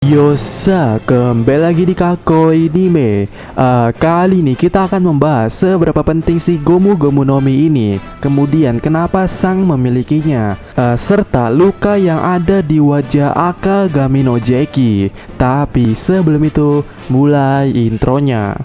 Yosa, kembali lagi di Kakoi Anime. Kali ini kita akan membahas seberapa penting si Gomu Gomu no Mi ini, kemudian kenapa sang memilikinya, serta luka yang ada di wajah Akagami no Jeki. Tapi sebelum itu, mulai intronya.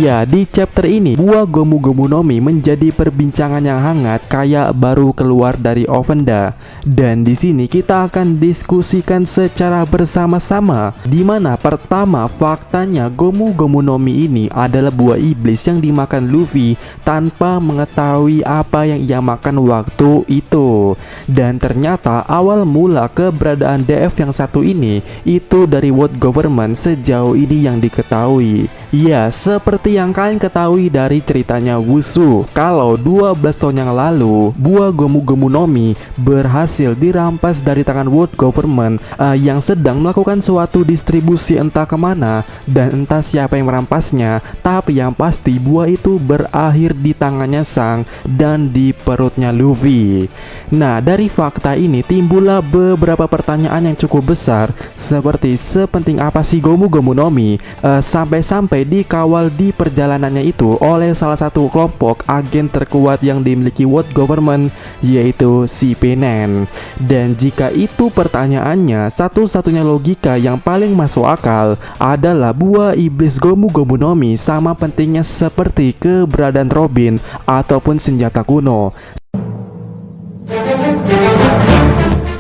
Ya, di chapter ini buah Gomu Gomu no Mi menjadi perbincangan yang hangat kayak baru keluar dari ovenda. Dan di sini kita akan diskusikan secara bersama-sama, di mana pertama faktanya Gomu Gomu no Mi ini adalah buah iblis yang dimakan Luffy tanpa mengetahui apa yang ia makan waktu itu. Dan ternyata awal mula keberadaan DF yang satu ini itu dari World Government sejauh ini yang diketahui. Ya, seperti yang kalian ketahui dari ceritanya Wushu, kalau 12 tahun yang lalu buah Gomu Gomu no Mi berhasil dirampas dari tangan World Government yang sedang melakukan suatu distribusi entah kemana dan entah siapa yang merampasnya. Tapi yang pasti buah itu berakhir di tangannya Sang dan di perutnya Luffy. Nah, dari fakta ini timbullah beberapa pertanyaan yang cukup besar, seperti sepenting apa sih Gomu Gomu no Mi sampai-sampai dikawal di perjalanannya itu oleh salah satu kelompok agen terkuat yang dimiliki World Government, yaitu si Penen. Dan jika itu pertanyaannya, satu-satunya logika yang paling masuk akal adalah buah iblis Gomu Gomu no Mi sama pentingnya seperti keberadaan Robin ataupun senjata kuno.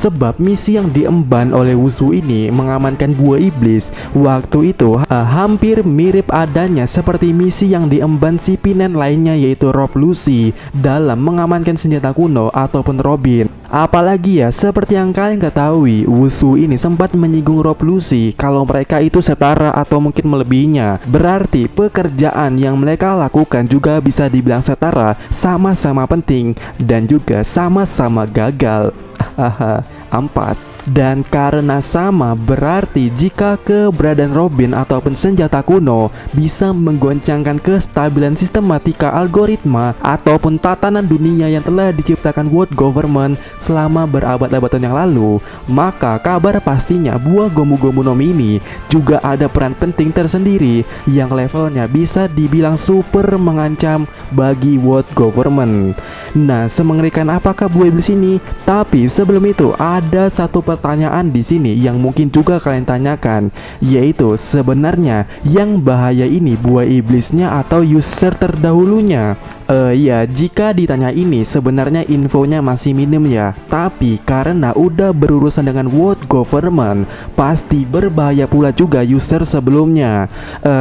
Sebab misi yang diemban oleh Wushu ini mengamankan buah iblis waktu itu hampir mirip adanya seperti misi yang diemban si Pinen lainnya, yaitu Rob Lucy dalam mengamankan senjata kuno ataupun Robin. Apalagi ya, seperti yang kalian ketahui, Wushu ini sempat menyinggung Rob Lucy kalau mereka itu setara atau mungkin melebihinya. Berarti pekerjaan yang mereka lakukan juga bisa dibilang setara, sama-sama penting dan juga sama-sama gagal. Ampas. Dan karena sama, berarti jika keberadaan Robin ataupun senjata kuno bisa menggoncangkan kestabilan sistematika algoritma ataupun tatanan dunia yang telah diciptakan World Government selama berabad-abad tahun yang lalu, maka kabar pastinya buah Gomu Gomu no Mi ini juga ada peran penting tersendiri yang levelnya bisa dibilang super mengancam bagi World Government. Nah, semengerikan apakah buah iblis ini? Tapi sebelum itu ada satu pertanyaan di sini yang mungkin juga kalian tanyakan, yaitu sebenarnya yang bahaya ini buah iblisnya atau user terdahulunya? Ya, jika ditanya ini sebenarnya infonya masih minim ya. Tapi karena udah berurusan dengan World Government, pasti berbahaya pula juga user sebelumnya.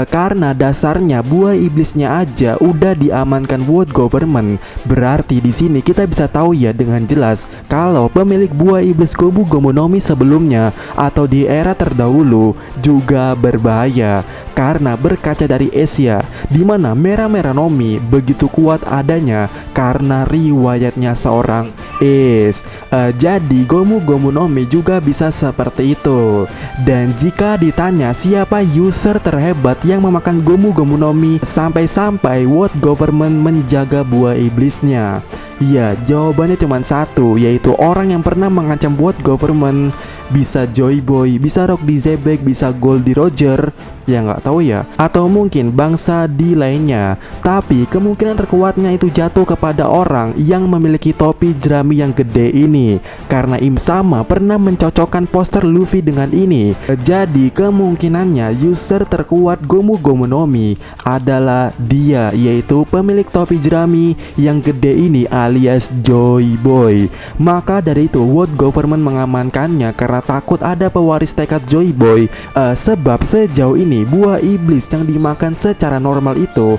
Karena dasarnya buah iblisnya aja udah diamankan World Government. Berarti di sini kita bisa tahu ya dengan jelas kalau pemilik buah iblis Gomu Gomu no Mi sebelumnya atau di era terdahulu juga berbahaya. Karena berkaca dari Asia, di mana Mera-Mera no Mi begitu kuat adanya karena riwayatnya seorang Ace. Jadi Gomu Gomu no Mi juga bisa seperti itu. Dan jika ditanya siapa user terhebat yang memakan Gomu Gomu no Mi sampai-sampai World Government menjaga buah iblisnya, ya, jawabannya cuma satu, yaitu orang yang pernah mengancam World Government. Bisa Joy Boy, bisa Rock D Zebek, bisa Goldie Roger, ya nggak tahu ya, atau mungkin bangsa di lainnya. Tapi kemungkinan terkuatnya itu jatuh kepada orang yang memiliki topi jerami yang gede ini, karena Im Sama pernah mencocokkan poster Luffy dengan ini. Jadi kemungkinannya user terkuat Gomu Gomu no Mi adalah dia, yaitu pemilik topi jerami yang gede ini alias Joy Boy. Maka dari itu World Government mengamankannya karena takut ada pewaris tekad Joy Boy. Sebab sejauh ini buah iblis yang dimakan secara normal itu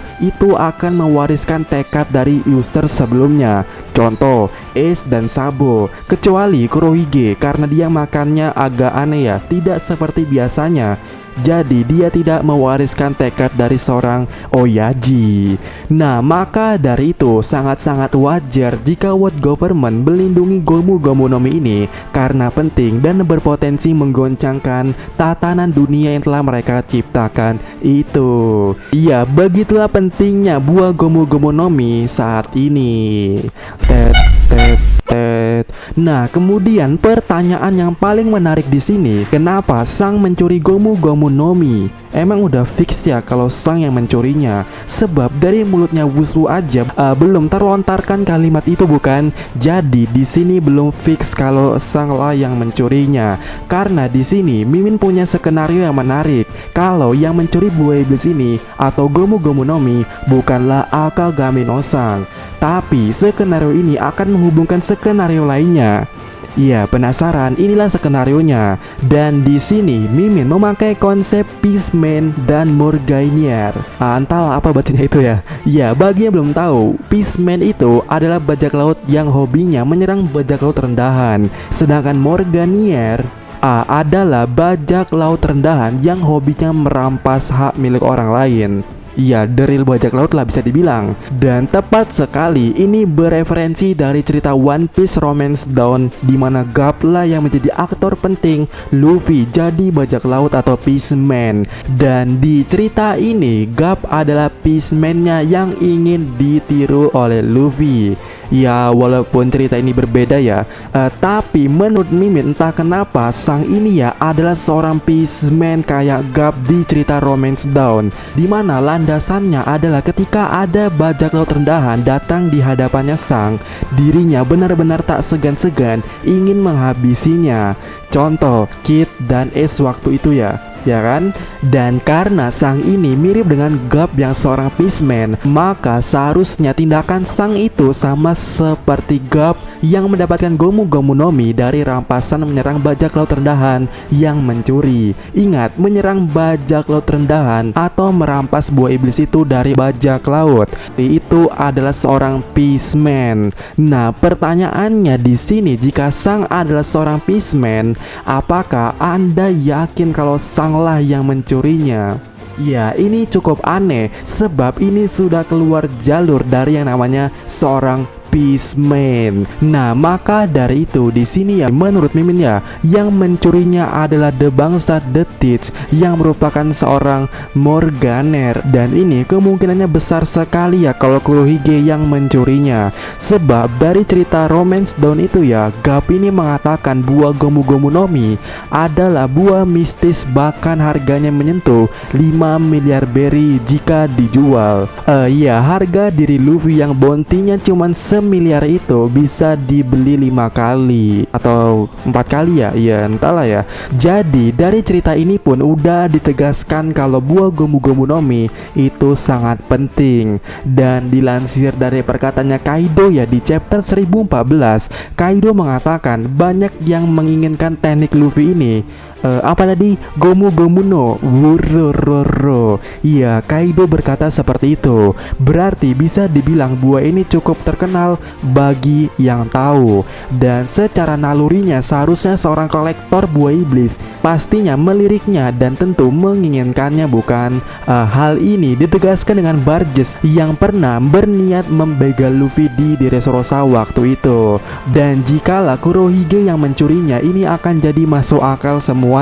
akan mewariskan tekad dari user sebelumnya. Contoh Ace dan Sabo. Kecuali Kurohige karena dia makannya agak aneh ya, tidak seperti biasanya. Jadi dia tidak mewariskan tekad dari seorang Oyaji. Nah, maka dari itu sangat-sangat wajar jika World Government melindungi Gomu Gomu no Mi ini karena penting dan berpotensi menggoncangkan tatanan dunia yang telah mereka ciptakan itu. Iya, begitulah pentingnya buah Gomu Gomu no Mi saat ini. Tet tet tet. Nah, kemudian pertanyaan yang paling menarik di sini, kenapa Sang mencuri Gomu Gomu no Mi? Emang udah fix ya kalau Sang yang mencurinya? Sebab dari mulutnya Wushu aja belum terlontarkan kalimat itu, bukan? Jadi di sini belum fix kalau Sang lah yang mencurinya. Karena di sini Mimin punya skenario yang menarik. Kalau yang mencuri buah iblis ini atau Gomu Gomu no Mi bukanlah Akagami no Sang, tapi skenario ini akan menghubungkan skenario lainnya. Iya, penasaran? Inilah skenarionya. Dan di sini Mimin memakai konsep Peaceman dan Morgainier. Entahlah apa bacanya itu ya. Ya, bagi yang belum tahu, Peaceman itu adalah bajak laut yang hobinya menyerang bajak laut rendahan. Sedangkan Morgainier adalah bajak laut rendahan yang hobinya merampas hak milik orang lain. Ya, deril bajak laut lah bisa dibilang. Dan tepat sekali ini bereferensi dari cerita One Piece Romance Dawn, di mana Garp lah yang menjadi aktor penting Luffy jadi bajak laut atau Peaceman. Dan di cerita ini Garp adalah Peaceman-nya yang ingin ditiru oleh Luffy. Ya, walaupun cerita ini berbeda ya, tapi menurut Mimin entah kenapa Sang ini ya adalah seorang Peaceman kayak Garp di cerita Romance Dawn, dimana landasannya adalah ketika ada bajak laut rendahan datang di hadapannya Sang, dirinya benar-benar tak segan-segan ingin menghabisinya. Contoh Kid dan Ace waktu itu ya kan? Dan karena Sang ini mirip dengan Garp yang seorang Peaceman, maka seharusnya tindakan Sang itu sama seperti Garp yang mendapatkan Gomu Gomu no Mi dari rampasan menyerang bajak laut rendahan yang mencuri. Ingat, menyerang bajak laut rendahan atau merampas buah iblis itu dari bajak laut, itu adalah seorang Peaceman. Nah, pertanyaannya di sini, jika Sang adalah seorang Peaceman, apakah Anda yakin kalau Sang lah yang mencurinya? Ya, ini cukup aneh sebab ini sudah keluar jalur dari yang namanya seorang Peaceman. Nah, maka dari itu di sini ya menurut Mimin ya yang mencurinya adalah The Bangsa The Teach yang merupakan seorang Morganer, dan ini kemungkinannya besar sekali ya kalau Kurohige yang mencurinya. Sebab dari cerita Romance Dawn itu ya, Garp ini mengatakan buah Gomu Gomu no Mi adalah buah mistis, bahkan harganya menyentuh 5 miliar berry jika dijual. Ya, harga diri Luffy yang bounty-nya cuman miliar itu bisa dibeli 5 kali atau 4 kali ya, ya entahlah ya. Jadi dari cerita ini pun udah ditegaskan kalau buah Gomu Gomu no Mi itu sangat penting. Dan dilansir dari perkataannya Kaido ya di chapter 1014, Kaido mengatakan banyak yang menginginkan teknik Luffy ini. Apa tadi? Gomu Gomu no Wurororo. Iya, Kaido berkata seperti itu. Berarti bisa dibilang buah ini cukup terkenal bagi yang tahu. Dan secara nalurinya seharusnya seorang kolektor buah iblis pastinya meliriknya dan tentu menginginkannya, bukan? Hal ini ditegaskan dengan Barges yang pernah berniat membegal Luffy di Dressrosa waktu itu. Dan jikalau Kurohige yang mencurinya, ini akan jadi masuk akal semua.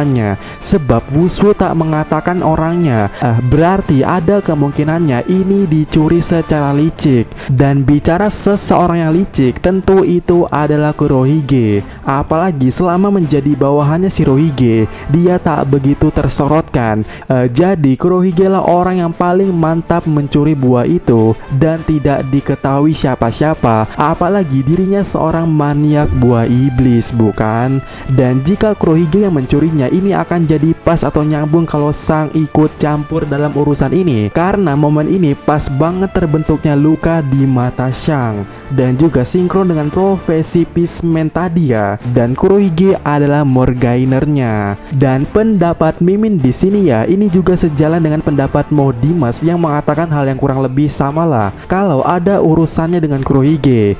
Sebab Wushu tak mengatakan orangnya, berarti ada kemungkinannya ini dicuri secara licik. Dan bicara seseorang yang licik, tentu itu adalah Kurohige. Apalagi selama menjadi bawahannya Shirohige, dia tak begitu tersorotkan. Jadi Kurohige lah orang yang paling mantap mencuri buah itu dan tidak diketahui siapa-siapa, apalagi dirinya seorang maniak buah iblis, bukan? Dan jika Kurohige yang mencurinya, ini akan jadi pas atau nyambung kalau Sang ikut campur dalam urusan ini, karena momen ini pas banget terbentuknya luka di mata Shang dan juga sinkron dengan profesi Peaceman tadi ya. Dan Kurohige adalah Morgainernya. Dan pendapat Mimin di sini ya ini juga sejalan dengan pendapat Mo Dimas yang mengatakan hal yang kurang lebih sama lah, kalau ada urusannya dengan Kurohige,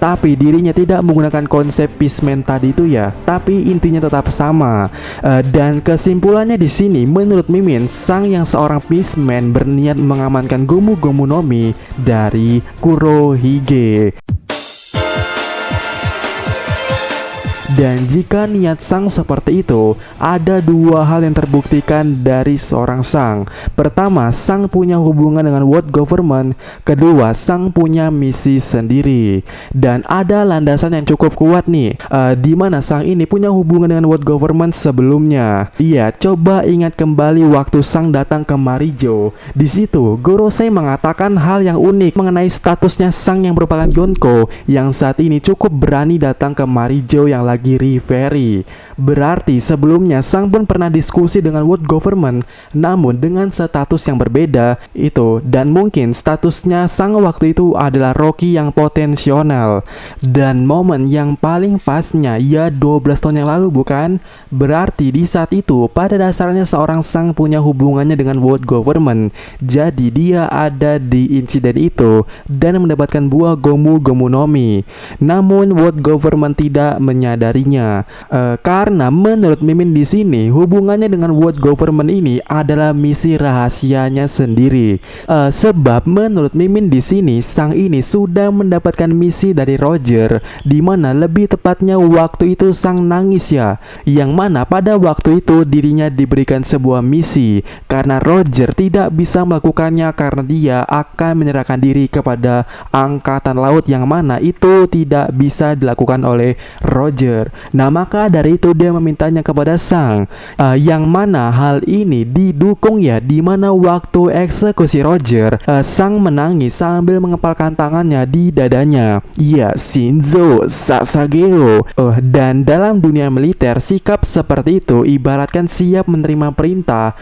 tapi dirinya tidak menggunakan konsep Peaceman tadi itu ya, tapi intinya tetap sama. Dan kesimpulannya di sini, menurut Mimin, sang yang seorang Mistman berniat mengamankan Gomu Gomu no Mi dari Kurohige. Dan jika niat sang seperti itu, ada dua hal yang terbuktikan dari seorang sang. Pertama, sang punya hubungan dengan world government. Kedua, sang punya misi sendiri. Dan ada landasan yang cukup kuat nih, di mana sang ini punya hubungan dengan world government sebelumnya. Iya, coba ingat kembali waktu sang datang ke Marijo. Di situ, Gorosei mengatakan hal yang unik mengenai statusnya sang yang merupakan Yonko yang saat ini cukup berani datang ke Marijo yang lagi referee. Berarti sebelumnya sang pun pernah diskusi dengan world government, namun dengan status yang berbeda itu, dan mungkin statusnya sang waktu itu adalah Rocky yang potensial. Dan momen yang paling pasnya ya 12 tahun yang lalu, bukan? Berarti di saat itu pada dasarnya seorang sang punya hubungannya dengan world government. Jadi dia ada di insiden itu dan mendapatkan buah Gomu Gomu no Mi. Namun world government tidak menyadarinya, karena menurut Mimin di sini hubungannya dengan world government ini adalah misi rahasianya sendiri. Sebab menurut Mimin di sini sang ini sudah mendapatkan misi dari Roger, di mana lebih tepatnya waktu itu sang nangis ya, yang mana pada waktu itu dirinya diberikan sebuah misi karena Roger tidak bisa melakukannya karena dia akan menyerahkan diri kepada angkatan laut, yang mana itu tidak bisa dilakukan oleh Roger. Nah, maka dari itu dia memintanya kepada sang, yang mana hal ini didukung ya, di mana waktu eksekusi Roger, sang menangis sambil mengepalkan tangannya di dadanya. Ya, Shinzo Sasageo. Dan dalam dunia militer sikap seperti itu ibaratkan siap menerima perintah,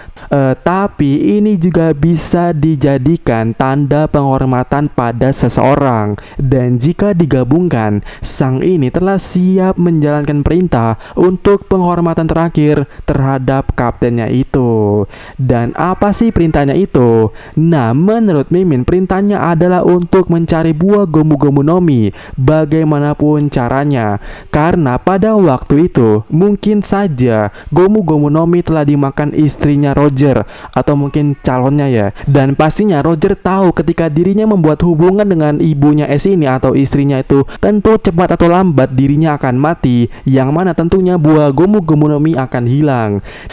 tapi ini juga bisa dijadikan tanda penghormatan pada seseorang. Dan jika digabungkan, sang ini telah siap menjalankan perintah untuk penghormatan terakhir terhadap kaptennya itu. Dan apa sih perintahnya itu? Nah, menurut Mimin perintahnya adalah untuk mencari buah Gomu Gomu no Mi bagaimanapun caranya, karena pada waktu itu mungkin saja Gomu Gomu no Mi telah dimakan istrinya Roger atau mungkin calonnya ya. Dan pastinya Roger tahu ketika dirinya membuat hubungan dengan ibunya S ini atau istrinya itu tentu cepat atau lambat dirinya akan mati, yang mana tentunya buah Gomu Gomu no Mi akan hilang.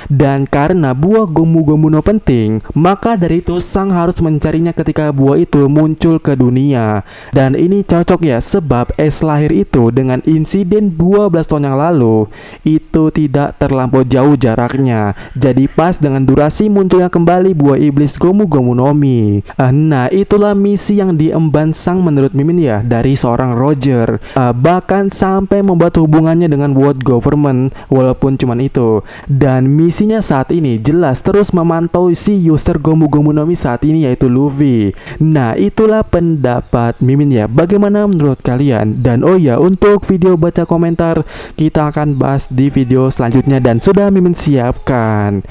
Dan karena buah Gomu Gomu no penting, maka dari itu sang harus mencarinya ketika buah itu muncul ke dunia. Dan ini cocok ya, sebab S lahir itu dengan insiden 12 tahun yang lalu itu tidak terlampau jauh jaraknya. Jadi pas dengan durasi munculnya kembali buah iblis Gomu Gomu no Mi. Nah, itulah misi yang diemban sang menurut Mimin ya dari seorang Roger, bahkan sampai membuat hubungannya dengan world government walaupun cuman itu. Dan misinya saat ini jelas terus memantau si user Gomu Gomu no Mi saat ini, yaitu Luffy. Nah, itulah pendapat Mimin ya. Bagaimana menurut kalian? Dan oh ya, untuk video baca komentar kita akan bahas di video selanjutnya dan sudah Mimin siapkan.